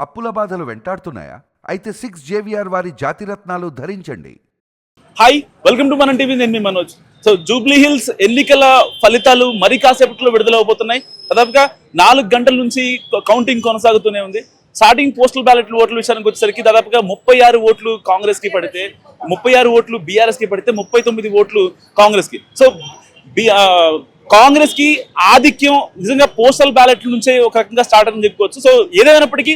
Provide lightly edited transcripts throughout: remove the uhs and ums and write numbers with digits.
అప్పుల బాధలు వెంటాడుతున్నాయా? అయితే 6 JVR వారి జాతిరత్నాలు ధరించండి. హాయ్, వెల్కమ్ టు మన టీవీ. నేను మీ మనోజ్. సో జూబ్లీ హిల్స్ ఎన్నికల ఫలితాలు మరి కాసేపట్లో విడుదల అవబోతున్నాయి. దాదాపుగా 4 గంటల నుంచి కౌంటింగ్ కొనసాగుతూనే ఉంది. స్టార్టింగ్ పోస్టల్ బ్యాలెట్ ఓట్ల విషయానికి వచ్చేసరికి దాదాపుగా 36 ఓట్లు కాంగ్రెస్ కి పడితే 36 ఓట్లు బీఆర్ఎస్ కి పడితే 39 ఓట్లు కాంగ్రెస్ కి. సో కాంగ్రెస్ కి ఆధిక్యం నిజంగా పోస్టల్ బ్యాలెట్ నుంచే ఒక రకంగా స్టార్ట్ అని చెప్పుకోవచ్చు. సో ఏదైనప్పటికీ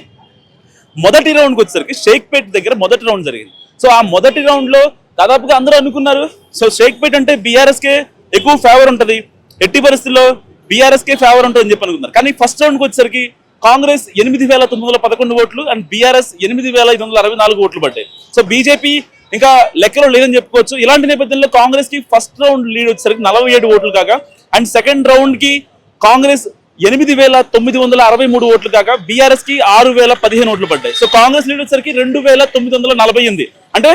మొదటి రౌండ్కి వచ్చేసరికి షేక్పేట్ దగ్గర మొదటి రౌండ్ జరిగింది. సో ఆ మొదటి రౌండ్ లో దాదాపుగా అందరూ అనుకున్నారు సో షేక్పేట్ అంటే బీఆర్ఎస్ కే ఎక్కువ ఫేవర్ ఉంటుంది, ఎట్టి పరిస్థితుల్లో బీఆర్ఎస్ కే ఫేవర్ ఉంటుంది అని చెప్పి అనుకున్నారు. కానీ ఫస్ట్ రౌండ్కి వచ్చేసరికి కాంగ్రెస్ 8,911 ఓట్లు అండ్ బీఆర్ఎస్ 8,564 ఓట్లు పడ్డాయి. సో బీజేపీ ఇంకా లెక్కలో లేదని చెప్పుకోవచ్చు. ఇలాంటి నేపథ్యంలో కాంగ్రెస్ కి ఫస్ట్ రౌండ్ లీడ్ వచ్చేసరికి 47 ఓట్లు కాగా అండ్ సెకండ్ రౌండ్ కి కాంగ్రెస్ 8,963 ఓట్లు కాగా బీఆర్ఎస్ కి 6,015 ఓట్లు పడ్డాయి. సో కాంగ్రెస్ లీడ్ వచ్చేసరికి 2,948. అంటే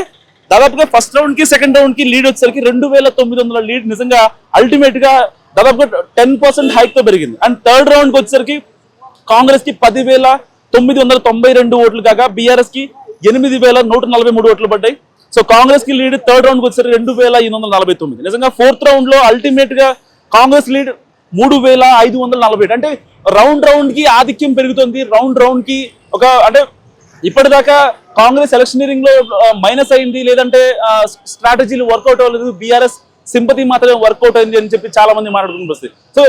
దాదాపుగా ఫస్ట్ రౌండ్ కి సెకండ్ రౌండ్ కి లీడ్ వచ్చేసరికి 2,900 లీడ్ నిజంగా అల్టిమేట్ గా దాదాపుగా 10% హైక్ తో పెరిగింది. అండ్ థర్డ్ రౌండ్ కి వచ్చేసరికి కాంగ్రెస్ కి 10,992 ఓట్లు కాగా బీఆర్ఎస్ కి 8,143 ఓట్లు పడ్డాయి. సో కాంగ్రెస్ కి లీడ్ థర్డ్ రౌండ్ కి వచ్చేసరికి 2,849. నిజంగా ఫోర్త్ రౌండ్ లో అల్టిమేట్ గా కాంగ్రెస్ లీడ్ 3,548. అంటే రౌండ్ రౌండ్ కి ఆధిక్యం పెరుగుతుంది. రౌండ్ కి ఒక అంటే ఇప్పటిదాకా కాంగ్రెస్ ఎలక్షనీరింగ్ లో మైనస్ అయింది, లేదంటే స్ట్రాటజీలు వర్కౌట్ అవ్వలేదు, బీఆర్ఎస్ సింపతి మాత్రమే వర్కౌట్ అయింది అని చెప్పి చాలా మంది మాట్లాడుకుని వస్తుంది. సో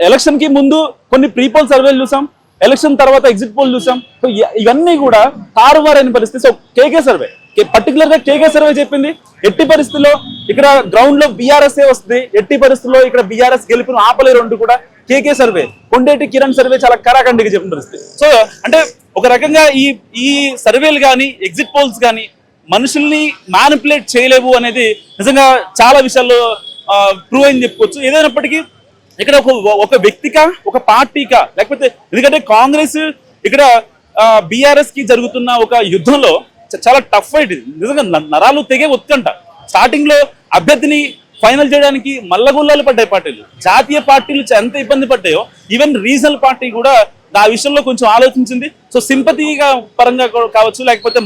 ఎలక్షన్ కి ముందు కొన్ని ప్రీపోల్ సర్వేలు చూసాం, ఎలక్షన్ తర్వాత ఎగ్జిట్ పోల్ చూసాం. సో ఇవన్నీ కూడా తారుమారైన పరిస్థితి. సో కేకే సర్వే పర్టికులర్ గా కేకే సర్వే చెప్పింది ఎట్టి పరిస్థితుల్లో ఇక్కడ గ్రౌండ్ లో బీఆర్ఎస్ వస్తుంది, ఎట్టి పరిస్థితుల్లో ఇక్కడ బీఆర్ఎస్ గెలుపును ఆపలేరు అంటూ కూడా KK survey, Kondeti Kiran survey చాలా కరాఖండిగా చెప్పిన పరిస్థితి. సో అంటే ఒక రకంగా ఈ సర్వేలు కానీ ఎగ్జిట్ పోల్స్ కానీ మనుషుల్ని మ్యానిపులేట్ చేయలేవు అనేది నిజంగా చాలా విషయాల్లో ప్రూవ్ అని చెప్పుకోవచ్చు. ఏదైనప్పటికీ ఇక్కడ ఒక వ్యక్తికా ఒక పార్టీకా లేకపోతే ఎందుకంటే కాంగ్రెస్ ఇక్కడ బీఆర్ఎస్ కి జరుగుతున్న ఒక యుద్ధంలో చాలా టఫ్ ఫైట్ ఇది. నిజంగా నరాలు తెగే ఒత్కంట. స్టార్టింగ్ లో అభ్యర్థిని ఫైనల్ చేయడానికి మల్లగుల్లాలు పడ్డాయి పార్టీలు. జాతీయ పార్టీలు ఎంత ఇబ్బంది పడ్డాయో ఈవెన్ రీజనల్ పార్టీ కూడా ఆ విషయంలో కొంచెం ఆలోచించింది. సో సింపతిగా పరంగా కావచ్చు, లేకపోతే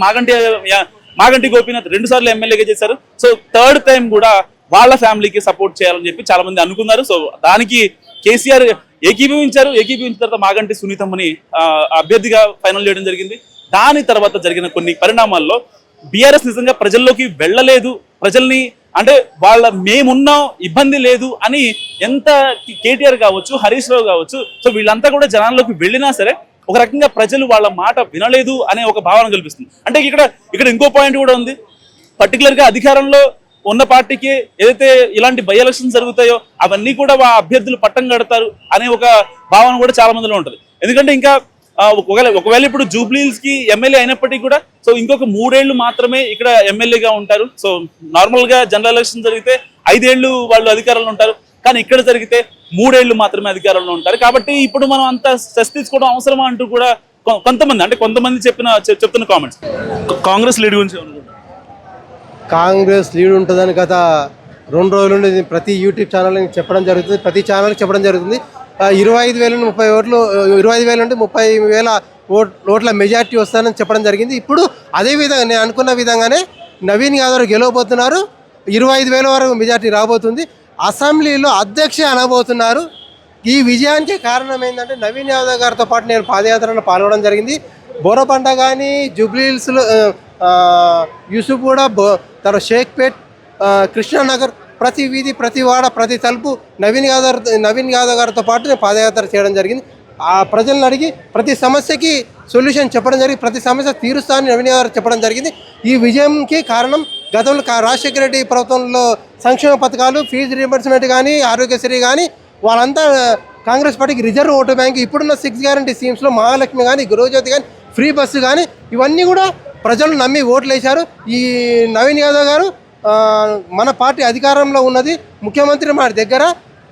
మాగంటి గోపీనాథ్ 2 సార్లు ఎమ్మెల్యేగా చేశారు. సో థర్డ్ టైం కూడా వాళ్ళ ఫ్యామిలీకి సపోర్ట్ చేయాలని చెప్పి చాలా మంది అనుకున్నారు. సో దానికి కేసీఆర్ ఏకీభవించారు. ఏకీభవించిన తర్వాత మాగంటి సునీతమ్మని అభ్యర్థిగా ఫైనల్ చేయడం జరిగింది. దాని తర్వాత జరిగిన కొన్ని పరిణామాల్లో బీఆర్ఎస్ నిజంగా ప్రజల్లోకి వెళ్ళలేదు. ప్రజల్ని అంటే మేమున్నాం, ఇబ్బంది లేదు అని ఎంత కేటీఆర్ కావచ్చు, హరీష్ రావు కావచ్చు, సో వీళ్ళంతా కూడా జనాల్లోకి వెళ్ళినా సరే ఒక రకంగా ప్రజలు వాళ్ళ మాట వినలేదు అనే ఒక భావన కల్పిస్తుంది. అంటే ఇక్కడ ఇంకో పాయింట్ కూడా ఉంది. పర్టికులర్ గా అధికారంలో ఉన్న పార్టీకి ఏదైతే ఇలాంటి బై ఎలక్షన్స్ జరుగుతాయో అవన్నీ కూడా అభ్యర్థులు పట్టం కడతారు అనే ఒక భావన కూడా చాలా మందిలో ఉంటుంది. ఎందుకంటే ఇంకా ఒకవేళ ఇప్పుడు జూబ్లీహిల్స్ కి ఎమ్మెల్యే అయినప్పటికీ కూడా సో ఇంకొక 3 ఏళ్లు మాత్రమే ఇక్కడ ఎమ్మెల్యేగా ఉంటారు. సో నార్మల్ గా జనరల్ ఎలక్షన్ జరిగితే 5 ఏళ్లు వాళ్ళు అధికారంలో ఉంటారు, కానీ ఇక్కడ జరిగితే 3 ఏళ్లు మాత్రమే అధికారంలో ఉంటారు. కాబట్టి ఇప్పుడు మనం అంత స్ట్రెస్ తీసుకోవడం అవసరమా అంటూ కూడా కొంతమంది చెప్తున్న కామెంట్స్. కాంగ్రెస్ లీడ్ గురించి కాంగ్రెస్ లీడ్ ఉంటుందని గత 2 రోజుల నుండి ప్రతి యూట్యూబ్ ఛానల్ చెప్పడం జరుగుతుంది, ప్రతి ఛానల్కి చెప్పడం జరుగుతుంది. 25,000 నుండి 30 ఓట్లు, 25,000 నుండి 30,000 ఓట్ల మెజార్టీ వస్తానని చెప్పడం జరిగింది. ఇప్పుడు అదే విధంగా నేను అనుకున్న విధంగానే నవీన్ యాదవ్ గెలవబోతున్నారు. 25,000 వరకు మెజార్టీ రాబోతుంది. అసెంబ్లీలో అధ్యక్ష అనబోతున్నారు. ఈ విజయానికి కారణం ఏంటంటే నవీన్ యాదవ్ గారితో పాటు నేను పాదయాత్రలో పాల్గొనడం జరిగింది. బోరపంట కానీ జూబ్లీహిల్స్లో యూసుఫ్ కూడా తర్వాత షేక్పేట్, కృష్ణానగర్ ప్రతి వీధి, ప్రతి వాడ, ప్రతి తలుపు నవీన్ యాదవ్ గారితో పాటు నేను పాదయాత్ర చేయడం జరిగింది. ఆ ప్రజలను అడిగి ప్రతి సమస్యకి సొల్యూషన్ చెప్పడం జరిగింది, ప్రతి సమస్య తీరుస్తానని నవీన్ యాదవ్ చెప్పడం జరిగింది. ఈ విజయంకి కారణం గతంలో రాజశేఖర రెడ్డి ప్రభుత్వంలో సంక్షేమ పథకాలు, ఫీజు రీయింబర్స్మెంట్ కానీ, ఆరోగ్యశ్రీ కానీ వాళ్ళంతా కాంగ్రెస్ పార్టీకి రిజర్వ్ ఓటు బ్యాంక్. ఇప్పుడున్న 6 గ్యారంటీ స్కీమ్స్లో మహాలక్ష్మి కానీ, గృహజ్యోతి కానీ, ఫ్రీ బస్సు కానీ ఇవన్నీ కూడా ప్రజలు నమ్మి ఓట్లు వేశారు. ఈ నవీన్ యాదవ్ గారు మన పార్టీ అధికారంలో ఉన్నది, ముఖ్యమంత్రి మన దగ్గర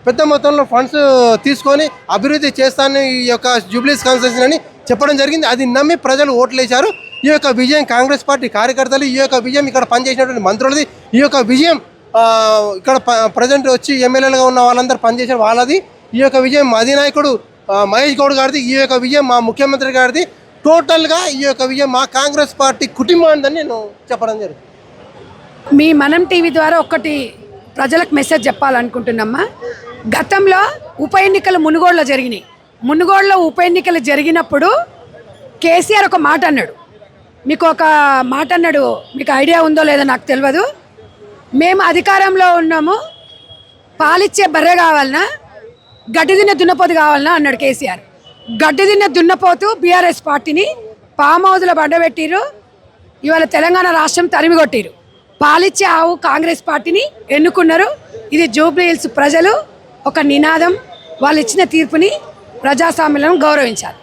పెద్ద మొత్తంలో ఫండ్స్ తీసుకొని అభివృద్ధి చేస్తానని ఈ యొక్క జూబ్లీస్ కాన్స్టిట్యూన్సీ అని చెప్పడం జరిగింది. అది నమ్మి ప్రజలు ఓట్లు వేశారు. ఈ యొక్క విజయం కాంగ్రెస్ పార్టీ కార్యకర్తలు, ఈ యొక్క విజయం ఇక్కడ పనిచేసినటువంటి మంత్రులది, ఈ యొక్క విజయం ఇక్కడ ప్రజెంట్ వచ్చి ఎమ్మెల్యేలుగా ఉన్న వాళ్ళందరూ పనిచేసిన వాళ్ళది. ఈ యొక్క విజయం మా అధినాయకుడు మహేష్ గౌడ్ గారిది, ఈ యొక్క విజయం మా ముఖ్యమంత్రి గారిది. టోటల్గా ఈ యొక్క విజయం మా కాంగ్రెస్ పార్టీ కుటుంబాన్ని నేను చెప్పడం జరుగుతుంది. మీ మనం టీవీ ద్వారా ఒకటి ప్రజలకు మెసేజ్ చెప్పాలనుకుంటున్నామ్మా. గతంలో ఉప ఎన్నికలు మునుగోడులో జరిగినాయి. మునుగోడులో ఉప ఎన్నికలు జరిగినప్పుడు కేసీఆర్ ఒక మాట అన్నాడు. మీకు ఒక మాట అన్నాడు, మీకు ఐడియా ఉందో లేదో నాకు తెలియదు. మేము అధికారంలో ఉన్నాము, పాలిచ్చే బర్రె కావాలన్నా గడ్డి తిన్న దున్నపోతు కావాలన్నా అన్నాడు కేసీఆర్. గడ్డి తిన్న దున్నపోతు బీఆర్ఎస్ పార్టీని ఫామ్ హౌస్లో బండబెట్టిరు. ఇవాళ తెలంగాణ రాష్ట్రం తరిమి కొట్టిరు. పాలిచ్చే ఆవు కాంగ్రెస్ పార్టీని ఎన్నుకున్నారు. ఇది జూబ్లీ హిల్స్ ప్రజలు ఒక నినాదం. వాళ్ళు ఇచ్చిన తీర్పుని ప్రజాస్వామ్యం గౌరవించాలి.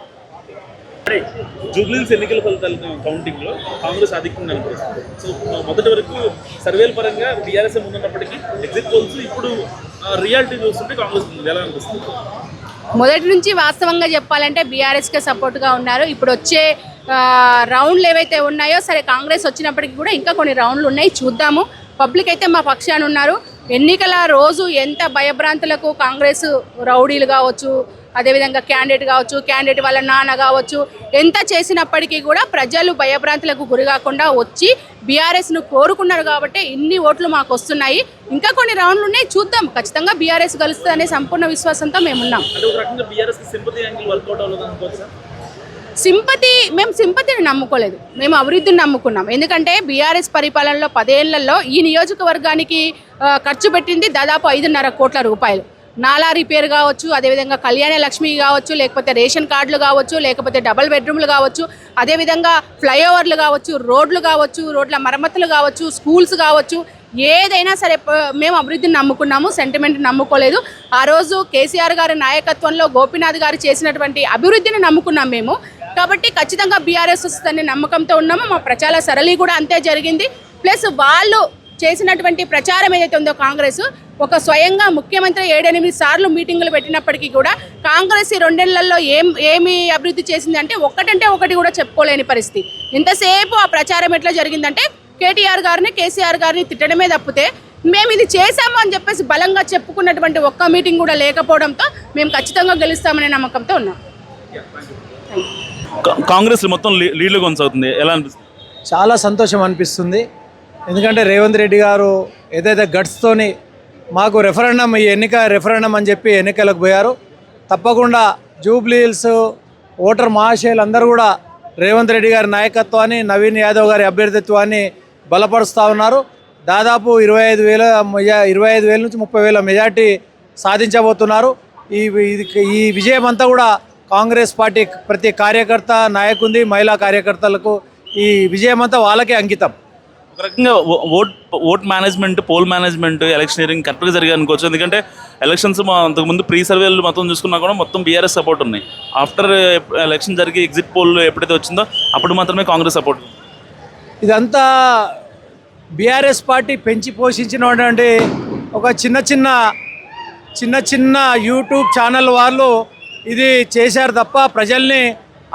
జూబ్లీహిల్స్ ఎన్నికల ఫలితాలను కౌంటింగ్ లో కాంగ్రెస్ ఆధిక్యంగా అనిపిస్తుంది. సో మొదటి వరకు సర్వేల పరంగా బీఆర్ఎస్ ముందున్నప్పటికీ ఎగ్జిట్ పోల్స్ ఇప్పుడు రియాలిటీ చూస్తుంటే కాంగ్రెస్ ఎలా అనిపిస్తుంది? మొదటి నుంచి వాస్తవంగా చెప్పాలంటే బీఆర్ఎస్కే సపోర్ట్గా ఉన్నారు. ఇప్పుడు వచ్చే రౌండ్లు ఏవైతే ఉన్నాయో సరే, కాంగ్రెస్ వచ్చినప్పటికీ కూడా ఇంకా కొన్ని రౌండ్లు ఉన్నాయి, చూద్దాము. పబ్లిక్ అయితే మా పక్షాన ఉన్నారు. ఎన్నికల రోజు ఎంత భయభ్రాంతులకు కాంగ్రెస్ రౌడీలు కావచ్చు, అదేవిధంగా క్యాండిడేట్ కావచ్చు, క్యాండిడేట్ వాళ్ళ నాన్న కావచ్చు, ఎంత చేసినప్పటికీ కూడా ప్రజలు భయభ్రాంతులకు గురి కాకుండా వచ్చి బీఆర్ఎస్ను కోరుకున్నారు కాబట్టి ఇన్ని ఓట్లు మాకు వస్తున్నాయి. ఇంకా కొన్ని రౌండ్లు ఉన్నాయి, చూద్దాం. ఖచ్చితంగా బీఆర్ఎస్ గెలుస్తుంది అనే సంపూర్ణ విశ్వాసంతో మేమున్నాం. మేము సింపతిని నమ్ముకోలేదు, మేము అభివృద్ధిని నమ్ముకున్నాం. ఎందుకంటే బీఆర్ఎస్ పరిపాలనలో 10 ఏళ్లలో ఈ నియోజకవర్గానికి ఖర్చు పెట్టింది దాదాపు 5.5 కోట్ల రూపాయలు. నాలా రిపేర్ కావచ్చు, అదేవిధంగా కళ్యాణ లక్ష్మి కావచ్చు, లేకపోతే రేషన్ కార్డులు కావచ్చు, లేకపోతే డబుల్ బెడ్రూమ్లు కావచ్చు, అదేవిధంగా ఫ్లైఓవర్లు కావచ్చు, రోడ్లు కావచ్చు, రోడ్ల మరమ్మతులు కావచ్చు, స్కూల్స్ కావచ్చు, ఏదైనా సరే మేము అభివృద్ధిని నమ్ముకున్నాము, సెంటిమెంట్ నమ్ముకోలేదు. ఆ రోజు కేసీఆర్ గారి నాయకత్వంలో గోపీనాథ్ గారు చేసినటువంటి అభివృద్ధిని నమ్ముకున్నాం మేము. కాబట్టి ఖచ్చితంగా బీఆర్ఎస్ వస్తుందనే నమ్మకంతో ఉన్నాము. మా ప్రచార సరళి కూడా అంతే జరిగింది. ప్లస్ వాళ్ళు చేసినటువంటి ప్రచారం ఏదైతే ఉందో కాంగ్రెస్, ఒక స్వయంగా ముఖ్యమంత్రి 7-8 సార్లు మీటింగులు పెట్టినప్పటికీ కూడా కాంగ్రెస్ ఈ 2 ఏళ్లలో ఏమి అభివృద్ధి చేసింది అంటే ఒకటంటే ఒకటి కూడా చెప్పుకోలేని పరిస్థితి. ఇంతసేపు ఆ ప్రచారం ఎట్లా జరిగిందంటే కేటీఆర్ గారిని, కేసీఆర్ గారిని తిట్టడమే తప్పితే మేము ఇది చేశాము అని చెప్పేసి బలంగా చెప్పుకున్నటువంటి ఒక్క మీటింగ్ కూడా లేకపోవడంతో మేము ఖచ్చితంగా గెలుస్తామనే నమ్మకంతో ఉన్నాం. కాంగ్రెస్ మొత్తం లీడ్లో కొనసాగుతుంది, ఎలా అనిపిస్తుంది? చాలా సంతోషం అనిపిస్తుంది. ఎందుకంటే రేవంత్ రెడ్డి గారు ఏదైతే గట్స్తోని మాకు రెఫరెండం, ఈ రెఫరెండం అని చెప్పి ఎన్నికలకు పోయారు. తప్పకుండా జూబ్లీ హిల్స్ ఓటర్ మహాశయులు అందరూ కూడా రేవంత్ రెడ్డి గారి నాయకత్వాన్ని, నవీన్ యాదవ్ గారి అభ్యర్థిత్వాన్ని బలపరుస్తూ ఉన్నారు. దాదాపు 25,000 నుంచి 30,000 మెజార్టీ సాధించబోతున్నారు. ఈ విజయం అంతా కూడా కాంగ్రెస్ పార్టీ ప్రతి కార్యకర్త, నాయకుంది, మహిళా కార్యకర్తలకు ఈ విజయం అంతా వాళ్ళకే అంకితం. ఒక రకంగా vote management, poll management, electioneering కరెక్ట్గా జరిగాయి అనుకోవచ్చు. ఎందుకంటే ఎలక్షన్స్ అంతకుముందు ప్రీ సర్వేలు మొత్తం చూసుకున్నా కూడా మొత్తం బీఆర్ఎస్ సపోర్ట్ ఉన్నాయి. ఆఫ్టర్ ఎలక్షన్ జరిగి ఎగ్జిట్ పోల్ ఎప్పుడైతే వచ్చిందో అప్పుడు మాత్రమే కాంగ్రెస్ సపోర్ట్. ఇదంతా బీఆర్ఎస్ పార్టీ పెంచి పోషించినటువంటి ఒక చిన్న చిన్న యూట్యూబ్ ఛానల్ వాళ్ళు ఇది చేశారు తప్ప ప్రజల్ని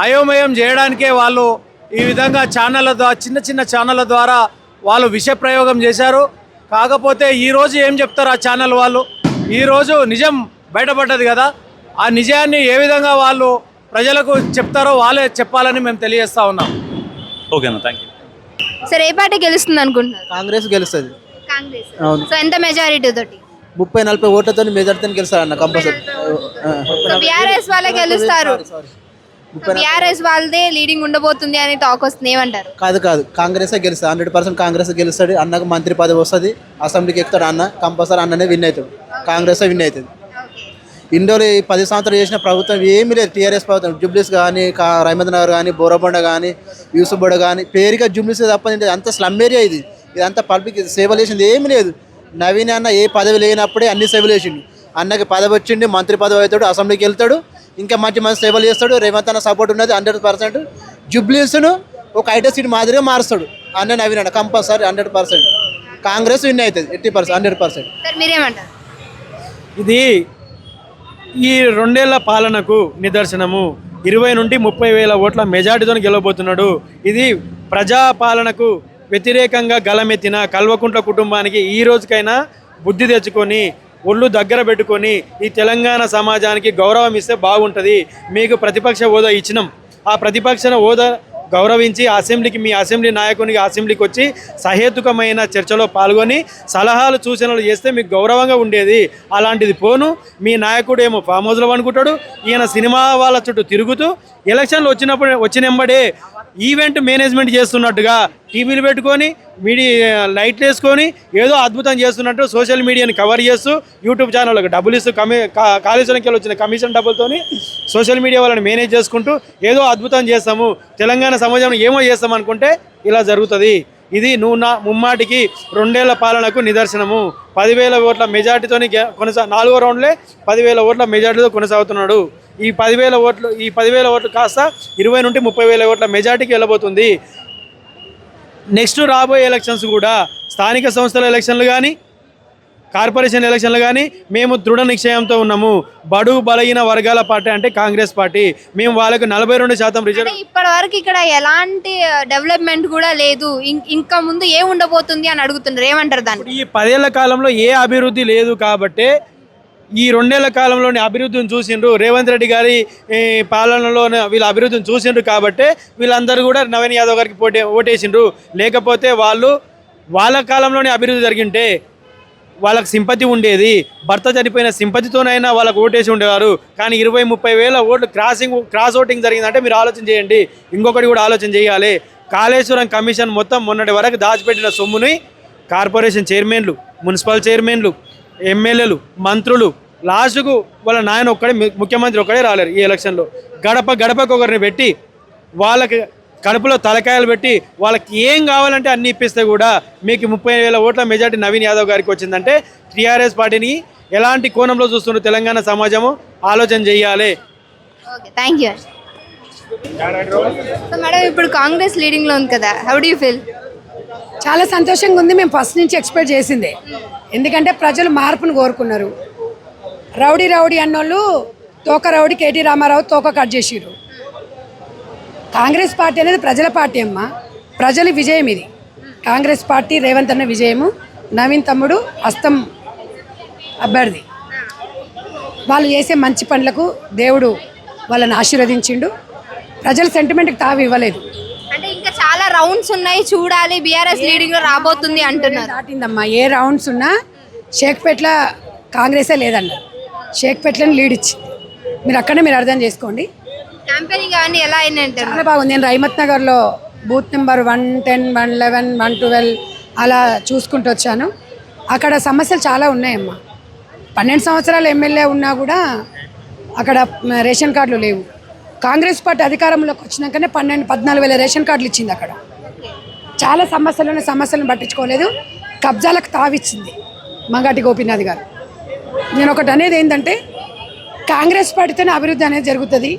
అయోమయం చేయడానికే వాళ్ళు ఈ విధంగా చిన్న ఛానళ్ళ ద్వారా వాళ్ళు విష ప్రయోగం చేశారు. కాకపోతే ఈరోజు ఏం చెప్తారు ఆ ఛానల్ వాళ్ళు? ఈరోజు నిజం బయటపడ్డది కదా, ఆ నిజాన్ని ఏ విధంగా వాళ్ళు ప్రజలకు చెప్తారో వాళ్ళే చెప్పాలని మేము తెలియజేస్తా ఉన్నాం. ఓకేనా, థ్యాంక్ యూ. సరే, ఏ పార్టీ గెలుస్తుంది అనుకుంటున్నారు? కాంగ్రెస్ గెలుస్తుంది. కాంగ్రెస్. సో ఎంత మెజారిటీ తోటి? 30-40 ఓట్లతో మెజార్టీతో గెలుస్తారన్న కంపల్సరీ. బీఆర్ఎస్ వాళ్ళే గెలుస్తారు. బీఆర్ఎస్ వాళ్ళదే లీడింగ్ ఉండబోతుంది అని టాక్ వస్తుంది, ఏమంటారు? కాదు, కాంగ్రెస్ గెలుస్తుంది. 100% కాంగ్రెస్ గెలుస్తాడు. అన్నకు మంత్రి పదవి వస్తుంది, అసెంబ్లీకి ఎక్కుతాడు. అన్న కంపల్సరీ అన్ననే విన్ అవుతాడు, కాంగ్రెస్ విన్ అవుతుంది. ఇండోలో 10 సంవత్సరాలు చేసిన ప్రభుత్వం ఏమీ లేదు. టీఆర్ఎస్ ప్రభుత్వం జూబ్లీస్ కానీ, రహమత్ నగర్ కానీ, బోరబండ కానీ, యూసుఫ్బడ కానీ పేరుగా జూబ్లీస్ తప్ప అంత స్లమ్ ఏరియా. ఇదంతా పబ్లిక్ సేవలు చేసింది ఏమీ లేదు. నవీన్ అన్న ఏ పదవి లేనప్పుడే అన్ని సేవలు చేసిండు. అన్నకి పదవి వచ్చిండి, మంత్రి పదవి అవుతాడు, అసెంబ్లీకి వెళ్తాడు, ఇంకా మంచి సేవలు చేస్తాడు. రేవంత్ అన్న సపోర్ట్ ఉన్నది 100%. జూబ్లీస్ను ఒక ఐటీ సీట్ మాదిరిగా మారుస్తాడు అన్న నవీన్ అన్న కంపల్సరీ 100%. కాంగ్రెస్ విన్ అవుతుంది 80%, 100%. మీరేమంటారు? ఇది ఈ 2 ఏళ్ల పాలనకు నిదర్శనము. 20 నుండి 30,000 ఓట్ల మెజార్టీతో గెలవబోతున్నాడు. ఇది ప్రజాపాలనకు వ్యతిరేకంగా గలమెత్తిన కల్వకుంట్ల కుటుంబానికి ఈ రోజుకైనా బుద్ధి తెచ్చుకొని ఒళ్ళు దగ్గర పెట్టుకొని ఈ తెలంగాణ సమాజానికి గౌరవం ఇస్తే బాగుంటుంది. మీకు ప్రతిపక్ష హోదా ఇచ్చినాం, ఆ ప్రతిపక్ష హోదా గౌరవించి అసెంబ్లీకి మీ అసెంబ్లీ నాయకునికి అసెంబ్లీకి వచ్చి సహేతుకమైన చర్చలో పాల్గొని సలహాలు సూచనలు చేస్తే మీకు గౌరవంగా ఉండేది. అలాంటిది పోను మీ నాయకుడు ఏమో ఫామ్ హౌస్లో అనుకుంటాడు, ఈయన సినిమా వాళ్ళ చుట్టూ తిరుగుతూ ఎలక్షన్లు వచ్చినెంబడే ఈవెంట్ మేనేజ్మెంట్ చేస్తున్నట్టుగా టీవీలు పెట్టుకొని లైట్లు వేసుకొని ఏదో అద్భుతం చేస్తున్నట్టు సోషల్ మీడియాని కవర్ చేస్తూ యూట్యూబ్ ఛానళ్ళకి డబ్బులు ఇస్తూ కాళేశ్వరంకి వచ్చిన కమిషన్ డబ్బులతోని సోషల్ మీడియా వాళ్ళని మేనేజ్ చేసుకుంటూ ఏదో అద్భుతం చేస్తాము, తెలంగాణ సమాజంలో ఏమో చేస్తాం అనుకుంటే ఇలా జరుగుతుంది. ఇది ముమ్మాటికి 2 ఏళ్ల పాలనకు నిదర్శనము. 10,000 ఓట్ల మెజార్టీతోని 4వ రౌండ్లే 10,000 ఓట్ల మెజార్టీతో కొనసాగుతున్నాడు. ఈ 10,000 ఓట్లు కాస్త 20 నుండి 30,000 ఓట్ల మెజార్టీకి వెళ్ళబోతుంది. నెక్స్ట్ రాబోయే ఎలక్షన్స్ కూడా స్థానిక సంస్థల ఎలక్షన్లు కానీ కార్పొరేషన్ ఎలక్షన్లు కానీ మేము దృఢ నిశ్చయంతో ఉన్నాము. బడుగు బలహీన వర్గాల పార్టీ అంటే కాంగ్రెస్ పార్టీ. మేము వాళ్ళకు 42% రిజర్వ్. ఇప్పటి వరకు ఇక్కడ ఎలాంటి డెవలప్మెంట్ కూడా లేదు, ఇంకా ముందు ఏ ఉండబోతుంది అని అడుగుతున్నారు, ఏమంటారు దాన్ని? ఈ 10 ఏళ్ల కాలంలో ఏ అభివృద్ధి లేదు కాబట్టి ఈ 2 ఏళ్ల కాలంలోని అభివృద్ధిని చూసిండ్రు. రేవంత్ రెడ్డి గారి పాలనలో వీళ్ళ అభివృద్ధిని చూసిండ్రు కాబట్టి వీళ్ళందరూ కూడా నవీన్ యాదవ్ గారికి ఓటేసిండ్రు. లేకపోతే వాళ్ళ కాలంలోనే అభివృద్ధి జరిగింటే వాళ్ళకి సింపతి ఉండేది. భర్త చనిపోయిన సింపతితోనైనా వాళ్ళకు ఓటేసి ఉండేవారు. కానీ 20-30 వేల ఓట్లు క్రాస్ ఓటింగ్ జరిగిందంటే మీరు ఆలోచన చేయండి. ఇంకొకటి కూడా ఆలోచన చేయాలి. కాళేశ్వరం కమిషన్ మొత్తం మొన్నటి వరకు దాచిపెట్టిన సొమ్ముని కార్పొరేషన్ చైర్మన్లు, మున్సిపల్ చైర్మన్లు, ఎమ్మెల్యేలు, మంత్రులు లాస్ట్కు వాళ్ళ నాయన ముఖ్యమంత్రి ఒక్కడే రాలేరు. ఈ ఎలక్షన్లో గడపకు ఒకరిని పెట్టి వాళ్ళకి కడుపులో తలకాయలు పెట్టి వాళ్ళకి ఏం కావాలంటే అన్ని ఇప్పిస్తే కూడా మీకు 30,000 ఓట్ల మెజార్టీ నవీన్ యాదవ్ గారికి వచ్చిందంటే టీఆర్ఎస్ పార్టీని ఎలాంటి కోణంలో చూస్తున్న తెలంగాణ సమాజము ఆలోచన చేయాలి. Okay, thank you. మేడం, ఇప్పుడు కాంగ్రెస్ లీడింగ్లో ఉంది కదా, హౌ డు యూ ఫీల్? చాలా సంతోషంగా ఉంది. మేము ఫస్ట్ నుంచి ఎక్స్పెక్ట్ చేసిందే. ఎందుకంటే ప్రజలు మార్పును కోరుకున్నారు. రౌడీ అన్నోళ్ళు తోక రౌడీ కేటీ రామారావు తోక కట్ చేసిరు. కాంగ్రెస్ పార్టీ అనేది ప్రజల పార్టీ అమ్మ, ప్రజల విజయం ఇది. కాంగ్రెస్ పార్టీ రేవంత్ అన్న విజయము, నవీన్ తమ్ముడు హస్తం అభ్యర్థి. వాళ్ళు చేసే మంచి పనులకు దేవుడు వాళ్ళని ఆశీర్వదించిండు. ప్రజల సెంటిమెంట్కి తావి ఇవ్వలేదు. అంటే ఇంకా చాలా రౌండ్స్ ఉన్నాయి, చూడాలి. బీఆర్ఎస్ లీడింగ్ లో రాబోతుంది అంటున్నారు. దాటిందమ్మా. ఏ రౌండ్స్ ఉన్నా షేక్పేట్ల కాంగ్రెసే లేదన్నారు. షేక్పేట్లను లీడ్ ఇచ్చి మీరు అర్థం చేసుకోండి. క్యాంపెయినింగ్ అవన్నీ ఎలా అయినాయంటే చాలా బాగుంది. నేను రైమత్ నగర్లో బూత్ నెంబర్ 110, 111, 112 అలా చూసుకుంటూ వచ్చాను. అక్కడ సమస్యలు చాలా ఉన్నాయమ్మా. 12 సంవత్సరాలు ఎమ్మెల్యే ఉన్నా కూడా అక్కడ రేషన్ కార్డులు లేవు. కాంగ్రెస్ పార్టీ అధికారంలోకి వచ్చినాకనే 14,000 రేషన్ కార్డులు ఇచ్చింది. అక్కడ చాలా సమస్యలను పట్టించుకోలేదు. కబ్జాలకు తావిచ్చింది మంగాటి గోపీనాథ్ గారు. నేను ఒకటి అనేది ఏంటంటే కాంగ్రెస్ పార్టీతోనే అభివృద్ధి అనేది జరుగుతుంది.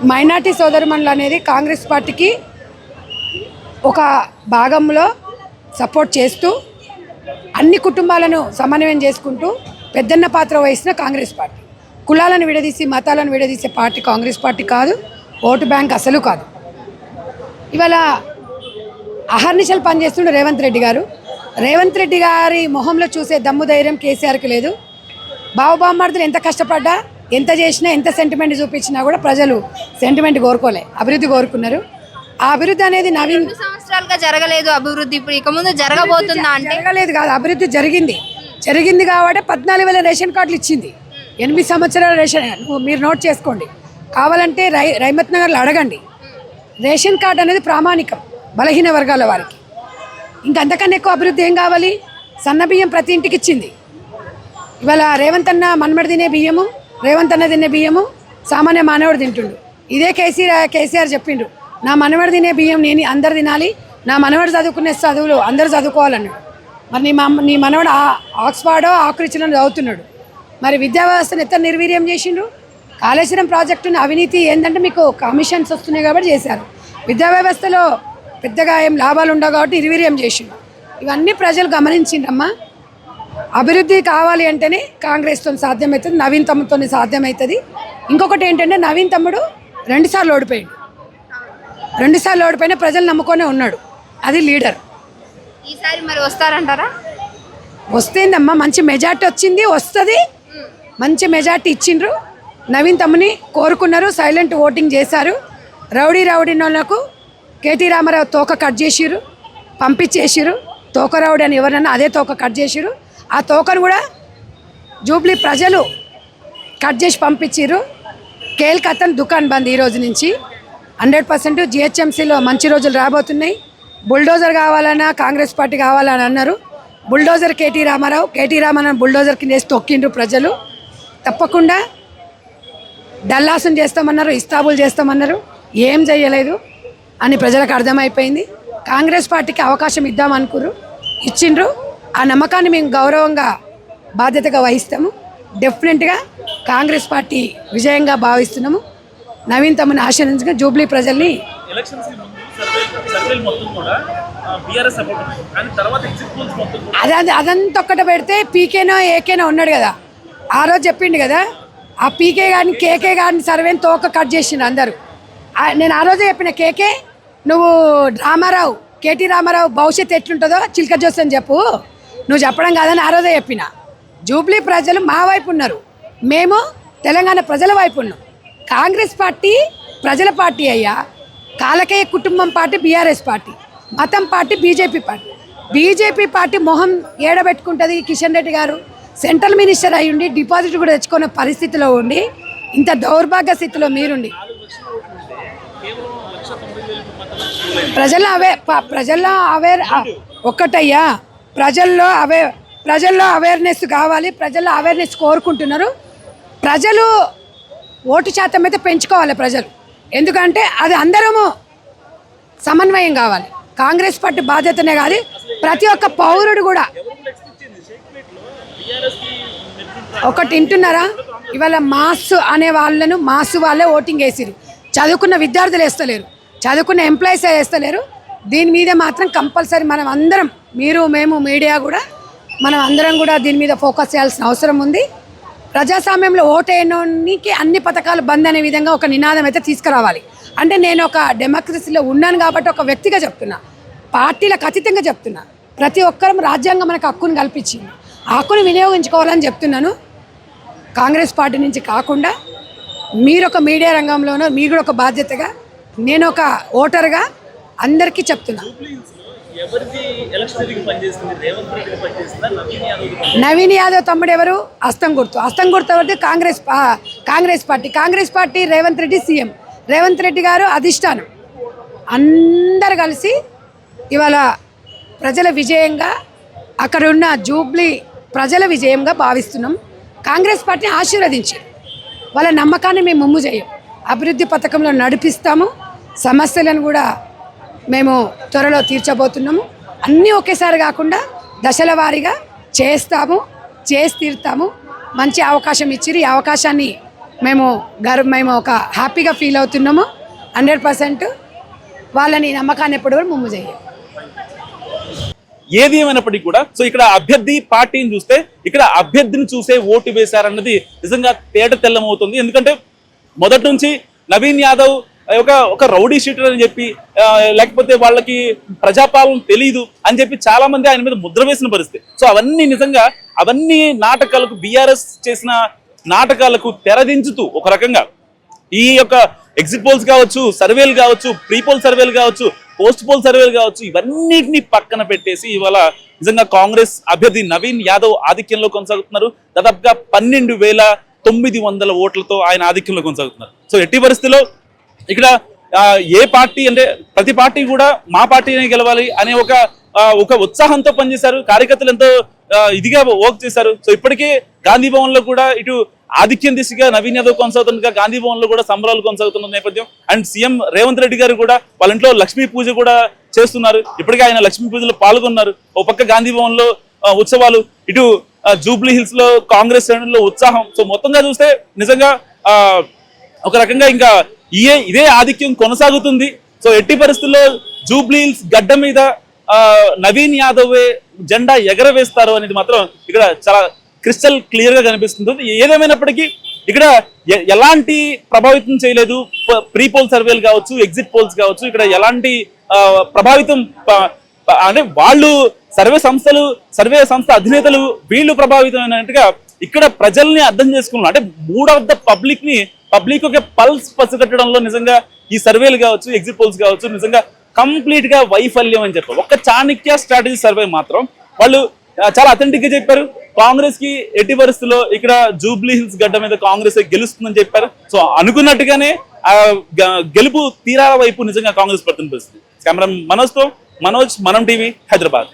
మైనార్టీ సోదరుమణులు అనేది కాంగ్రెస్ పార్టీకి ఒక భాగంలో సపోర్ట్ చేస్తూ అన్ని కుటుంబాలను సమన్వయం చేసుకుంటూ పెద్దన్న పాత్ర వహిస్తున్న కాంగ్రెస్ పార్టీ. కులాలను విడదీసి మతాలను విడదీసే పార్టీ కాంగ్రెస్ పార్టీ కాదు. ఓటు బ్యాంక్ అసలు కాదు. ఇవాళ అహర్నిశలు పనిచేస్తుండే రేవంత్ రెడ్డి గారు. రేవంత్ రెడ్డి గారి మొహంలో చూసే దమ్ము ధైర్యం కేసీఆర్కి లేదు. బావబామ్మర్దులు ఎంత కష్టపడ్డా, ఎంత చేసినా, ఎంత సెంటిమెంట్ చూపించినా కూడా ప్రజలు సెంటిమెంట్ కోరుకోలే, అభివృద్ధి కోరుకున్నారు. ఆ అభివృద్ధి అనేది 2 సంవత్సరాలుగా జరగలేదు అభివృద్ధి, ఇప్పుడు ఇక ముందు జరగబోతుందా అంటే? జరగలేదు కాదు, అభివృద్ధి జరిగింది కాబట్టి 14,000 రేషన్ కార్డులు ఇచ్చింది. 8 సంవత్సరాల రేషన్ మీరు నోట్ చేసుకోండి. కావాలంటే రైమత్ నగర్లో అడగండి. రేషన్ కార్డు అనేది ప్రామాణికం బలహీన వర్గాల వారికి. ఇంకంతకన్నా ఎక్కువ అభివృద్ధి ఏం కావాలి? సన్న బియ్యం ప్రతి ఇంటికి ఇచ్చింది. ఇవాళ రేవంత్ అన్న మన్మడి తినే బియ్యము, రేవంత్ అన్న తినే బియ్యము సామాన్య మానవుడు తింటుండు. ఇదే కేసీఆర్ చెప్పిండు, నా మనవడు తినే బియ్యం నేను అందరు తినాలి, నా మనవడు చదువుకునే చదువులు అందరూ చదువుకోవాలన్నాడు. మరి నీ మనవడు ఆక్స్ఫర్డో ఆక్రిచ్లో చదువుతున్నాడు. మరి విద్యా వ్యవస్థను ఎంత నిర్వీర్యం చేసిండ్రు. కాళేశ్వరం ప్రాజెక్టును అవినీతి ఏంటంటే మీకు కమిషన్స్ వస్తున్నాయి కాబట్టి చేశారు. విద్యా వ్యవస్థలో పెద్దగా ఏం లాభాలు ఉండవు కాబట్టి నిర్వీర్యం చేసిండ్రు. ఇవన్నీ ప్రజలు గమనించిండ్రమ్మా. అభివృద్ధి కావాలి అంటేనే కాంగ్రెస్తో సాధ్యమవుతుంది, నవీన్ తమ్ముడితో సాధ్యమవుతుంది. ఇంకొకటి ఏంటంటే నవీన్ తమ్ముడు 2 సార్లు ఓడిపోయాడు. 2 సార్లు ఓడిపోయినా ప్రజలు నమ్ముకొనే ఉన్నాడు. అది లీడర్. ఈసారి మరి వస్తారంటారా? వస్తేందమ్మా, మంచి మెజార్టీ వచ్చింది, వస్తుంది. మంచి మెజార్టీ ఇచ్చిండ్రు. నవీన్ తమ్ముని కోరుకున్నారు, సైలెంట్ ఓటింగ్ చేశారు. రౌడీనోళ్ళకు కేటీ రామారావు తోక కట్ చేసిర్రు, పంపించేసిర్రు. తోక రౌడీ అని ఎవరన్నా అదే తోక కట్ చేసిర్రు. ఆ తోకను కూడా జూబ్లీ ప్రజలు కట్ చేసి పంపించిర్రు. కేల్కతన్ దుకాన్ బంద్ ఈ రోజు నుంచి 100%. జిహెచ్ఎంసీలో మంచి రోజులు రాబోతున్నాయి. బుల్డోజర్ కావాలన్నా కాంగ్రెస్ పార్టీ కావాలని అన్నారు. బుల్డోజర్ కేటీ రామారావు బుల్డోజర్ కింద వేసి తొక్కిండ్రు ప్రజలు. తప్పకుండా డల్లాసం చేస్తామన్నారు, ఇస్తాబుల్ చేస్తామన్నారు, ఏం చేయలేదు అని ప్రజలకు అర్థమైపోయింది. కాంగ్రెస్ పార్టీకి అవకాశం ఇద్దామనుకుర్రు, ఇచ్చిండ్రు. ఆ నమ్మకాన్ని మేము గౌరవంగా బాధ్యతగా వహిస్తాము. డెఫినెట్గా కాంగ్రెస్ పార్టీ విజయంగా భావిస్తున్నాము. నవీన్ తమని ఆశీర్వదించగా జూబ్లీ ప్రజల్ని ఎలక్షన్స్ కి ముందు సర్వేలు మొత్తం కూడా బీఆర్ఎస్ సపోర్ట్ ఉంది. కానీ తర్వాత ఎగ్జిట్ పోల్స్ మొత్తం కూడా అదంతా ఒక్కట పెడితే పీకేనో ఏకేనో ఉన్నాడు కదా, ఆ రోజు చెప్పిండు కదా, ఆ పీకే కానీ కేకే కానీ సర్వేని తోక కట్ చేసిండు అందరూ. నేను ఆ రోజే చెప్పిన, కేకే నువ్వు కేటీ రామారావు భవిష్యత్తు ఎట్లుంటుందో చిలక జోస్ అని చెప్పు, నువ్వు చెప్పడం కాదని ఆ రోజే చెప్పిన. జూబ్లీ ప్రజలు మా వైపు ఉన్నారు, మేము తెలంగాణ ప్రజల వైపు ఉన్నాం. కాంగ్రెస్ పార్టీ ప్రజల పార్టీ అయ్యా. కాలకేయ కుటుంబం పార్టీ బీఆర్ఎస్ పార్టీ, మతం పార్టీ బీజేపీ పార్టీ మొహం ఏడబెట్టుకుంటుంది. కిషన్ రెడ్డి గారు సెంట్రల్ మినిస్టర్ అయి ఉండి డిపాజిట్ కూడా తెచ్చుకునే పరిస్థితిలో ఉండి, ఇంత దౌర్భాగ్య స్థితిలో మీరుండి ప్రజల్లో ఒక్కటయ్యా, ప్రజల్లో అవేర్నెస్ కావాలి. ప్రజల్లో అవేర్నెస్ కోరుకుంటున్నారు. ప్రజలు ఓటు శాతం అయితే పెంచుకోవాలి ప్రజలు. ఎందుకంటే అది అందరము సమన్వయం కావాలి. కాంగ్రెస్ పార్టీ బాధ్యతనే కాదు, ప్రతి ఒక్క పౌరుడు కూడా. ఒకటి వింటున్నారా, ఇవాళ మాస్ వాళ్ళే ఓటింగ్ వేసిరు. చదువుకున్న విద్యార్థులు వేస్తలేరు, చదువుకున్న ఎంప్లాయీస్ వేస్తలేరు. దీని మీద మాత్రం కంపల్సరీ మనం అందరం, మీరు మేము మీడియా కూడా, మనం అందరం కూడా దీని మీద ఫోకస్ చేయాల్సిన అవసరం ఉంది. ప్రజాస్వామ్యంలో ఓటేయడానికి అన్ని పథకాలు బంద్ అనే విధంగా ఒక నినాదం అయితే తీసుకురావాలి. అంటే నేను ఒక డెమోక్రసీలో ఉన్నాను కాబట్టి ఒక వ్యక్తిగా చెప్తున్నా, పార్టీలకు అతీతంగా చెప్తున్నా. ప్రతి ఒక్కరం రాజ్యాంగం మనకు హక్కును కల్పించింది, ఆ హక్కును వినియోగించుకోవాలని చెప్తున్నాను. కాంగ్రెస్ పార్టీ నుంచి కాకుండా మీరు ఒక మీడియా రంగంలోనూ మీరు కూడా ఒక బాధ్యతగా, నేను ఒక ఓటర్గా అందరికీ చెప్తున్నా. నవీన్ యాదవ్ తమ్ముడు ఎవరు? హస్తం గుర్తు ఎవరిది? కాంగ్రెస్ పార్టీ రేవంత్ రెడ్డి సీఎం, రేవంత్ రెడ్డి గారు అధిష్టానం, అందరు కలిసి ఇవాళ ప్రజల విజయంగా, అక్కడ ఉన్న జూబ్లీ ప్రజల విజయంగా భావిస్తున్నాం. కాంగ్రెస్ పార్టీని ఆశీర్వదించి వాళ్ళ నమ్మకాన్ని మేము ముమ్ము చేయం, అభివృద్ధి పథకంలో నడిపిస్తాము. సమస్యలను కూడా మేము త్వరలో తీర్చబోతున్నాము. అన్నీ ఒకేసారి కాకుండా దశల వారీగా చేసి తీరుతాము. మంచి అవకాశం ఇచ్చిరు. ఈ అవకాశాన్ని మేము ఒక హ్యాపీగా ఫీల్ అవుతున్నాము. 100% వాళ్ళని నమ్మకాన్ని ఎప్పుడు కూడా ముమ్ము చేయం. ఏది ఏమైనప్పటికీ కూడా సో ఇక్కడ అభ్యర్థి పార్టీని చూస్తే ఇక్కడ అభ్యర్థిని చూసే ఓటు వేశారన్నది నిజంగా తేట తెల్లమవుతుంది. ఎందుకంటే మొదటి నుంచి నవీన్ యాదవ్ ఒక రౌడీ షీటర్ అని చెప్పి, లేకపోతే వాళ్ళకి ప్రజాపాలన తెలీదు అని చెప్పి చాలా మంది ఆయన మీద ముద్ర వేసిన పరిస్థితి. సో అవన్నీ నాటకాలకు, బీఆర్ఎస్ చేసిన నాటకాలకు తెరదించుతూ ఒక రకంగా ఈ యొక్క ఎగ్జిట్ పోల్స్ కావచ్చు, సర్వేలు కావచ్చు, ప్రీపోల్ సర్వేలు కావచ్చు, పోస్ట్ పోల్ సర్వేలు కావచ్చు, ఇవన్నిటిని పక్కన పెట్టేసి ఇవాళ నిజంగా కాంగ్రెస్ అభ్యర్థి నవీన్ యాదవ్ ఆధిక్యంలో కొనసాగుతున్నారు. దాదాపుగా 12,900 ఓట్లతో ఆయన ఆధిక్యంలో కొనసాగుతున్నారు. సో ఎట్టి పరిస్థితిలో ఇక్కడ ఏ పార్టీ అంటే ప్రతి పార్టీ కూడా మా పార్టీనే గెలవాలి అనే ఒక ఉత్సాహంతో పనిచేశారు. కార్యకర్తలు ఎంతో ఇదిగా వర్క్ చేశారు. సో ఇప్పటికే గాంధీ భవన్ లో కూడా ఇటు ఆధిక్యం దిశగా నవీన్ యాదవ్ కొనసాగుతుండగా గాంధీ భవన్ లో కూడా సంబరాలు కొనసాగుతున్న నేపథ్యం. అండ్ సీఎం రేవంత్ రెడ్డి గారు కూడా వాళ్ళ ఇంట్లో లక్ష్మీ పూజ కూడా చేస్తున్నారు. ఇప్పటికే ఆయన లక్ష్మీ పూజలో పాల్గొన్నారు. ఓ పక్క గాంధీ భవన్ లో ఉత్సవాలు, ఇటు జూబ్లీ హిల్స్ లో కాంగ్రెస్ శ్రేణుల్లో ఉత్సాహం. సో మొత్తంగా చూస్తే నిజంగా ఒక రకంగా ఇంకా ఇదే ఆధిక్యం కొనసాగుతుంది. సో ఎట్టి పరిస్థితుల్లో జూబ్లీ హిల్స్ గడ్డ మీద నవీన్ యాదవ్ జెండా ఎగరవేస్తారు అనేది మాత్రం ఇక్కడ చాలా క్రిస్టల్ క్లియర్ గా కనిపిస్తుంది. ఏదేమైనప్పటికీ ఇక్కడ ఎలాంటి ప్రభావితం చేయలేదు. ప్రీ పోల్ సర్వేలు కావచ్చు, ఎగ్జిట్ పోల్స్ కావచ్చు, ఇక్కడ ఎలాంటి ప్రభావితం అంటే వాళ్ళు సర్వే సంస్థ అధినేతలు వీళ్ళు ప్రభావితమైనట్టుగా ఇక్కడ ప్రజల్ని అర్థం చేసుకున్నాం. అంటే మూడ్ ఆఫ్ ద పబ్లిక్ ఒక పల్స్ పసిగట్టడంలో నిజంగా ఈ సర్వేలు కావచ్చు, ఎగ్జిట్ పోల్స్ కావచ్చు, నిజంగా కంప్లీట్ గా వైఫల్యం అని చెప్పారు. ఒక్క చాణక్య స్ట్రాటజీ సర్వే మాత్రం వాళ్ళు చాలా అథెంటిక్ గా చెప్పారు. కాంగ్రెస్ కి ఎట్టి పరిస్థితుల్లో ఇక్కడ జూబ్లీ హిల్స్ గడ్డ మీద కాంగ్రెస్ గెలుస్తుందని చెప్పారు. సో అనుకున్నట్టుగానే గెలుపు తీరాల వైపు నిజంగా కాంగ్రెస్ పడుతున్న పరిస్థితి. కెమెరా మనోజ్, మనం టీవీ, హైదరాబాద్.